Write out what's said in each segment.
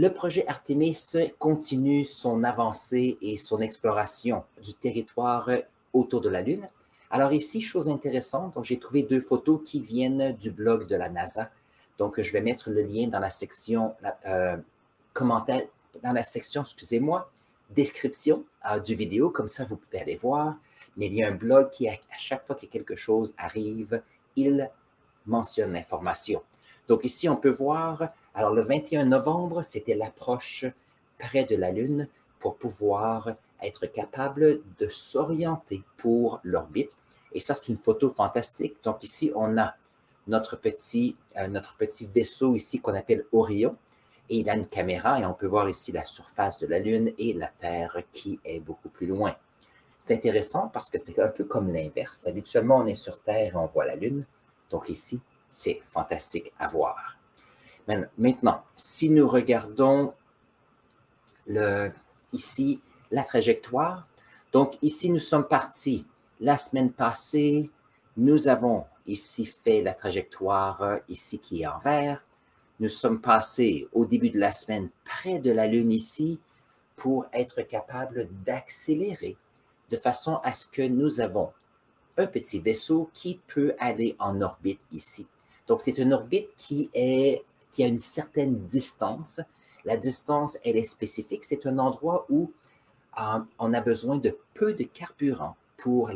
Le projet Artemis continue son avancée et son exploration du territoire autour de la Lune. Alors ici, chose intéressante, donc j'ai trouvé deux photos qui viennent du blog de la NASA. Donc je vais mettre le lien dans la section commentaire, dans la section, excusez-moi, description du vidéo, comme ça vous pouvez aller voir. Mais il y a un blog qui, à chaque fois que quelque chose arrive, il mentionne l'information. Donc ici, on peut voir, alors le 21 novembre, c'était l'approche près de la Lune pour pouvoir être capable de s'orienter pour l'orbite. Et ça, c'est une photo fantastique. Donc ici, on a notre petit vaisseau ici qu'on appelle Orion. Et il a une caméra et on peut voir ici la surface de la Lune et la Terre qui est beaucoup plus loin. C'est intéressant parce que c'est un peu comme l'inverse. Habituellement, on est sur Terre et on voit la Lune. Donc ici, c'est fantastique à voir. Maintenant, si nous regardons ici la trajectoire, donc ici, nous sommes partis la semaine passée. Nous avons ici fait la trajectoire ici qui est en vert. Nous sommes passés au début de la semaine près de la Lune ici pour être capable d'accélérer de façon à ce que nous avons un petit vaisseau qui peut aller en orbite ici. Donc, c'est une orbite qui a une certaine distance. La distance, elle est spécifique. C'est un endroit où on a besoin de peu de carburant pour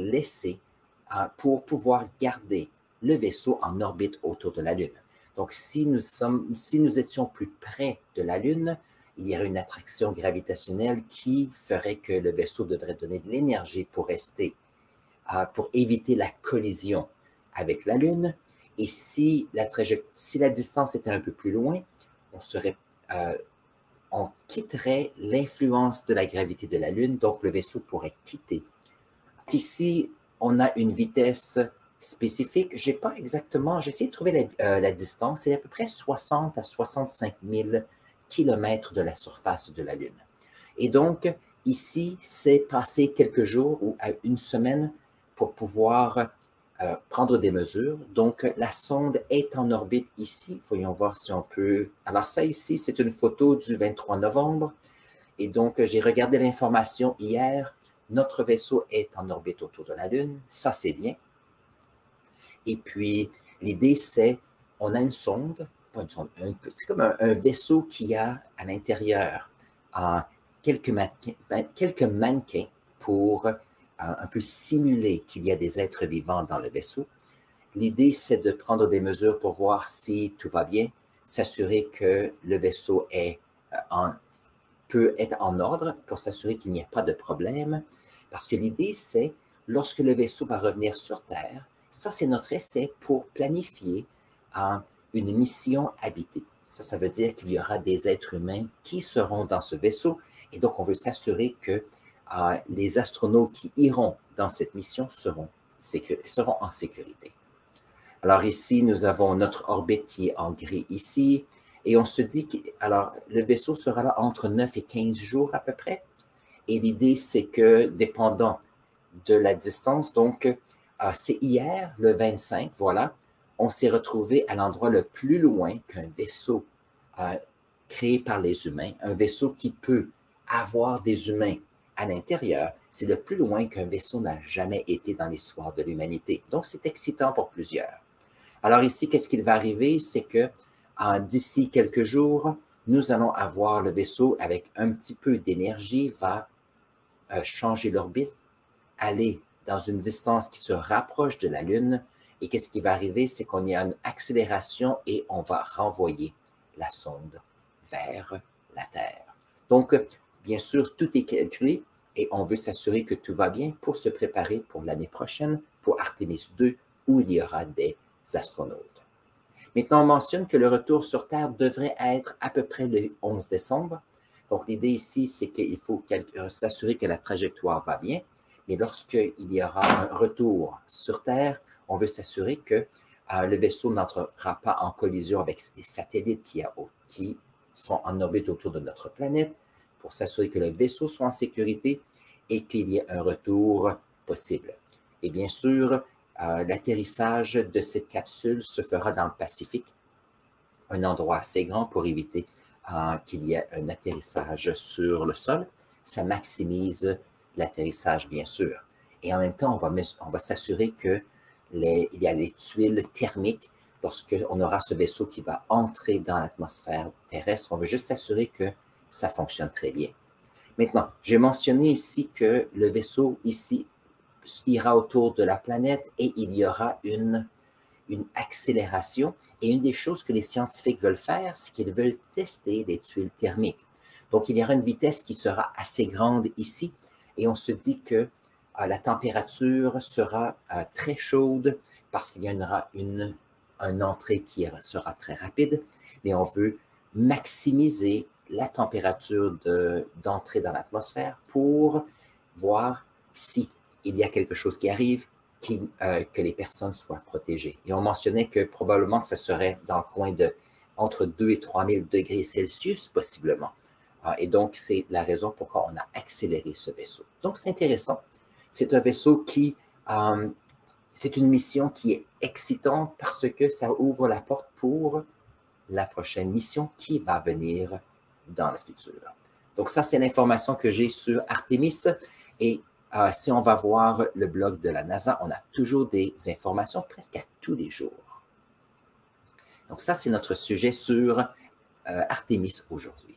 pour pouvoir garder le vaisseau en orbite autour de la Lune. Donc, si nous étions plus près de la Lune, il y aurait une attraction gravitationnelle qui ferait que le vaisseau devrait donner de l'énergie pour rester, pour éviter la collision avec la Lune. Et si la distance était un peu plus loin, on quitterait l'influence de la gravité de la Lune, donc le vaisseau pourrait quitter. Ici, on a une vitesse spécifique. J'ai essayé de trouver la distance, c'est à peu près 60 à 65 000 km de la surface de la Lune. Et donc, ici, c'est passé quelques jours ou une semaine pour pouvoir prendre des mesures. Donc, la sonde est en orbite ici. Voyons voir si on peut... Alors ça ici, c'est une photo du 23 novembre. Et donc, j'ai regardé l'information hier. Notre vaisseau est en orbite autour de la Lune. Ça, c'est bien. Et puis, l'idée, c'est, on a une sonde, pas une sonde, c'est comme un vaisseau qui a à l'intérieur quelques mannequins pour un peu simuler qu'il y a des êtres vivants dans le vaisseau. L'idée, c'est de prendre des mesures pour voir si tout va bien, s'assurer que le vaisseau peut être en ordre pour s'assurer qu'il n'y a pas de problème. Parce que l'idée, c'est, lorsque le vaisseau va revenir sur Terre, ça, c'est notre essai pour planifier une mission habitée. Ça veut dire qu'il y aura des êtres humains qui seront dans ce vaisseau. Et donc, on veut s'assurer que les astronautes qui iront dans cette mission seront en sécurité. Alors ici, nous avons notre orbite qui est en gris ici. Et on se dit que le vaisseau sera là entre 9 et 15 jours à peu près. Et l'idée, c'est que, dépendant de la distance, donc c'est hier, le 25, voilà, on s'est retrouvé à l'endroit le plus loin qu'un vaisseau créé par les humains, un vaisseau qui peut avoir des humains à l'intérieur, c'est le plus loin qu'un vaisseau n'a jamais été dans l'histoire de l'humanité. Donc, c'est excitant pour plusieurs. Alors ici, qu'est-ce qu'il va arriver? C'est que d'ici quelques jours, nous allons avoir le vaisseau avec un petit peu d'énergie, va changer l'orbite, aller dans une distance qui se rapproche de la Lune. Et qu'est-ce qui va arriver? C'est qu'on y a une accélération et on va renvoyer la sonde vers la Terre. Donc, bien sûr, tout est calculé et on veut s'assurer que tout va bien pour se préparer pour l'année prochaine, pour Artemis 2, où il y aura des astronautes. Maintenant, on mentionne que le retour sur Terre devrait être à peu près le 11 décembre. Donc, l'idée ici, c'est qu'il faut s'assurer que la trajectoire va bien. Mais lorsqu'il y aura un retour sur Terre, on veut s'assurer que le vaisseau n'entrera pas en collision avec des satellites qui sont en orbite autour de notre planète pour s'assurer que le vaisseau soit en sécurité et qu'il y ait un retour possible. Et bien sûr, l'atterrissage de cette capsule se fera dans le Pacifique, un endroit assez grand pour éviter qu'il y ait un atterrissage sur le sol. Ça maximise l'atterrissage, bien sûr. Et en même temps, on va s'assurer qu'il y a les tuiles thermiques. Lorsqu'on aura ce vaisseau qui va entrer dans l'atmosphère terrestre, on veut juste s'assurer que ça fonctionne très bien. Maintenant, j'ai mentionné ici que le vaisseau ici ira autour de la planète et il y aura une accélération. Et une des choses que les scientifiques veulent faire, c'est qu'ils veulent tester les tuiles thermiques. Donc, il y aura une vitesse qui sera assez grande ici et on se dit que la température sera très chaude parce qu'il y aura une entrée qui sera très rapide, mais on veut maximiser la température d'entrée dans l'atmosphère pour voir si il y a quelque chose qui arrive, que les personnes soient protégées. Et on mentionnait que probablement que ça serait dans le coin de entre 2 et 3 000 degrés Celsius, possiblement. Et donc, c'est la raison pourquoi on a accéléré ce vaisseau. Donc, c'est intéressant. C'est un vaisseau qui, c'est une mission qui est excitante parce que ça ouvre la porte pour la prochaine mission qui va venir dans le futur. Donc, ça, c'est l'information que j'ai sur Artemis. Et si on va voir le blog de la NASA, on a toujours des informations presque à tous les jours. Donc, ça, c'est notre sujet sur Artemis aujourd'hui.